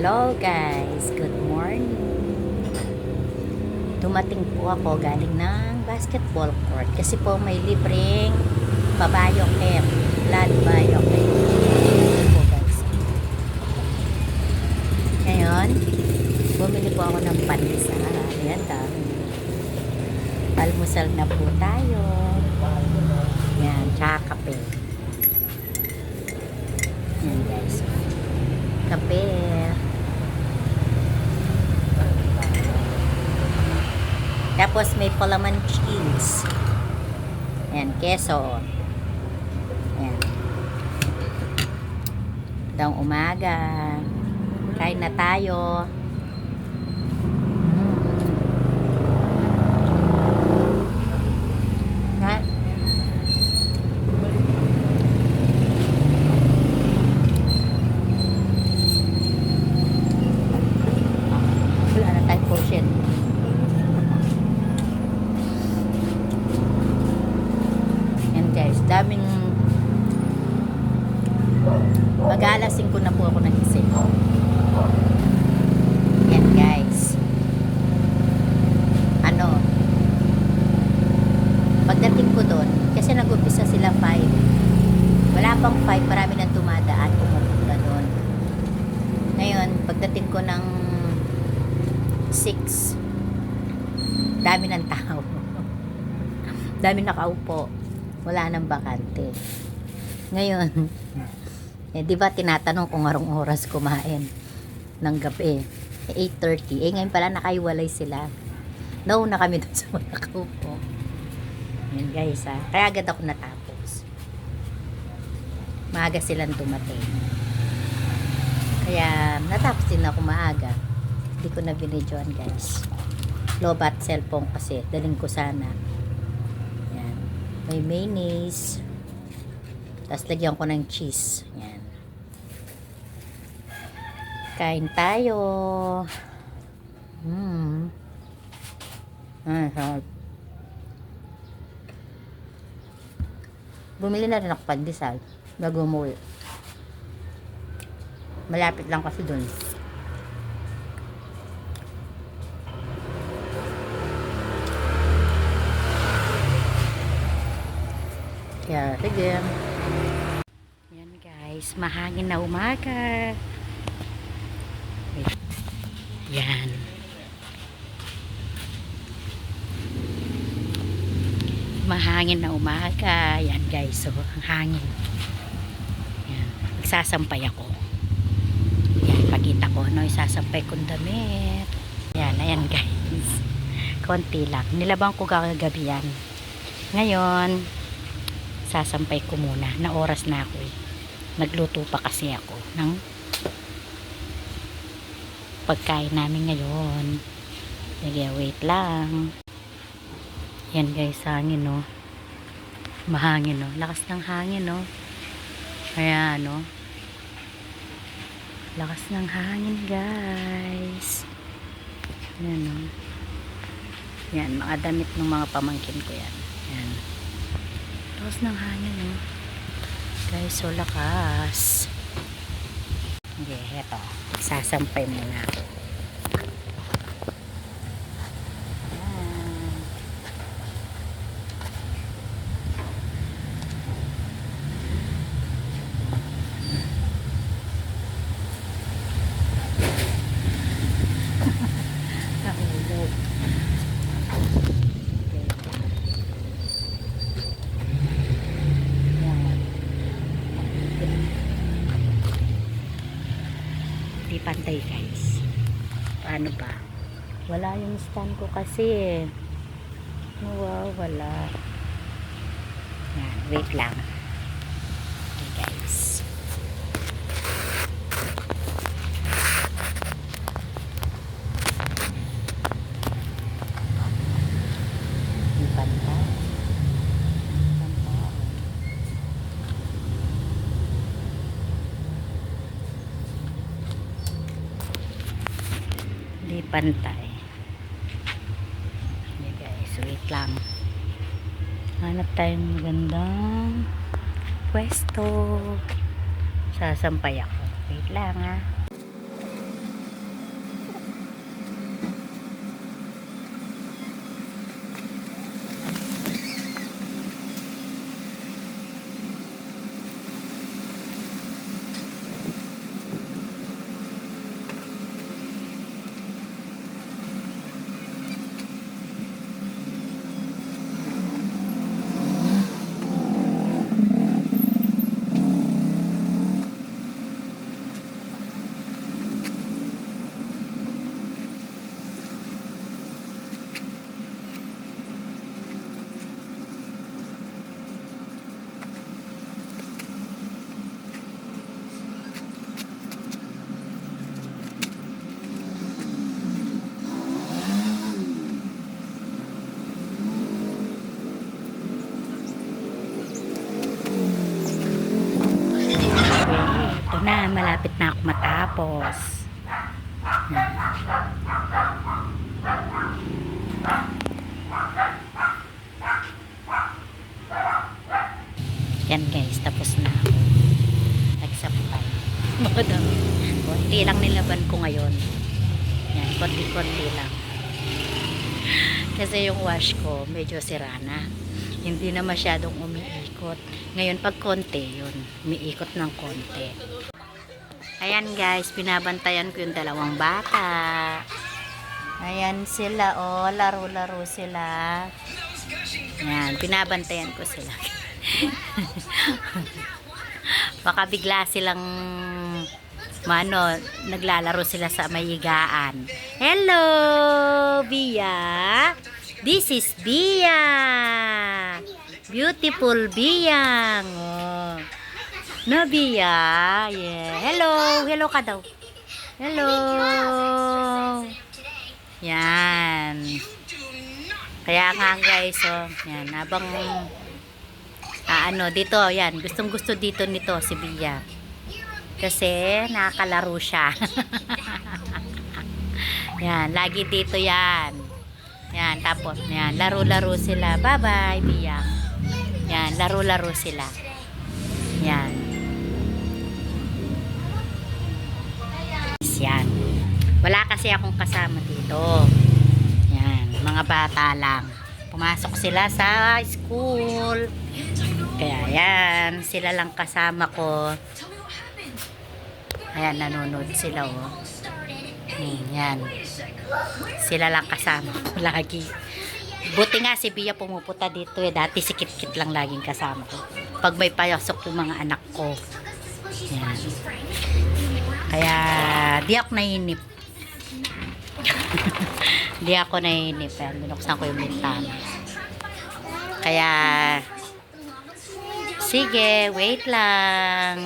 Hello guys, good morning. Dumating po ako galing ng basketball court kasi po may libreng babayo camp, blood bio camp po guys. Ngayon, bumili po ako ng pandesal. Ayan, dami. Almusal na po tayo. Yan, tsaka kape. Yan guys. Kape. Tapos may palaman cheese. Ayan, keso. Ayan. Daw umaga. Kain na tayo. Ha? Wala na tayong portion. Guys, daming mag-aalasin ko na po ako nagising. Yan guys, pagdating ko doon kasi nag-umpisa sila 5, wala pang 5, marami nang dumadaan pumupunta doon. Ngayon pagdating ko ng 6, dami ng tao. Dami nakaupo, wala nang bakante. Ngayon, di ba tinatanong kung anong oras kumain ng gabi? 8:30. Ngayon pala nakaiwalay sila. Nauna kami doon sa mga nakaupo. Yan guys ha. Kaya agad ako natapos. Maaga silang dumating. Kaya natapos din ako maaga. Hindi ko na binidyoan guys. Lobat cellphone kasi. Daling ko sana. May mayonnaise. Tapos lagyan ko ng cheese. Yan. Kain tayo. Sarap. Bumili na rin ako pandesal bago umuwi. Malapit lang kasi dun. Kaya, sige. Yan guys, mahangin na umaga. Wait. Yan. Mahangin na umaga. Yan guys, so ang hangin. Yan. Magsasampay ako. Yan, pakita ko ano, isasampay kong damit. Yan, ayan guys. Konti lang. Nilabang ko kagabi yan. Ngayon, sasampay ko muna. Na oras na ako eh. Nagluto pa kasi ako ng pagkain namin ngayon. Sige, wait lang. Yan guys, hangin no. Mahangin no. Lakas ng hangin no. Kaya ano. Lakas ng hangin guys. Yan no. Yan, mga damit ng mga pamangkin ko yan. Yan. Lakas ng hangin eh. Guys, so lakas. Okay, heto. Sasampay muna ako. Di pantay guys. Paano ba? Wala yung stand ko kasi. Wow, wala. Yan, wait lang. Okay guys. Di pantay. Di pantay. Okay guys, wait lang. Hanap tayong magandang pwesto. Sasampay ako. Wait lang ha. na, malapit na ako matapos. Yan guys, tapos na ako. Nagsampay. Madami. Konti lang nilaban ko ngayon. Yan, konti-konti lang. Kasi yung wash ko, medyo sira na. Hindi na masyadong umiikot. Ngayon, pag konti, yun. Umiikot ng konti. Ayan guys, binabantayan ko yung dalawang bata. Ayan sila, oh. Laro-laro sila. Ayan, binabantayan ko sila. Baka bigla silang naglalaro sila sa may higaan. Hello, Bia. This is Bia. Beautiful Biyang. Oh. No, Bia. Yeah. Hello. Hello ka daw. Hello. Yan. Kaya nga guys, oh. Yan, habang dito, yan. Gustong gusto dito nito si Bia. Kasi nakakalaro siya. Yan, lagi dito yan. Yan, tapos yan, laro-laro sila. Bye-bye, Bia. Yan, laro-laro sila. Yan. Yan. Wala kasi akong kasama dito. Yan, mga bata lang. Pumasok sila sa school. Kaya yan, sila lang kasama ko. Ayan, nanonood sila, oh. Yan. Sila lang kasama ko lagi. Buti nga si Bia pumupunta dito eh. Dati si Kit-Kit lang laging kasama ko. Pag may payasok yung mga anak ko. Yan. Kaya, di ako nainip. Di ako nainip. Ayan, binuksan ko yung bintana. Kaya, sige, wait lang.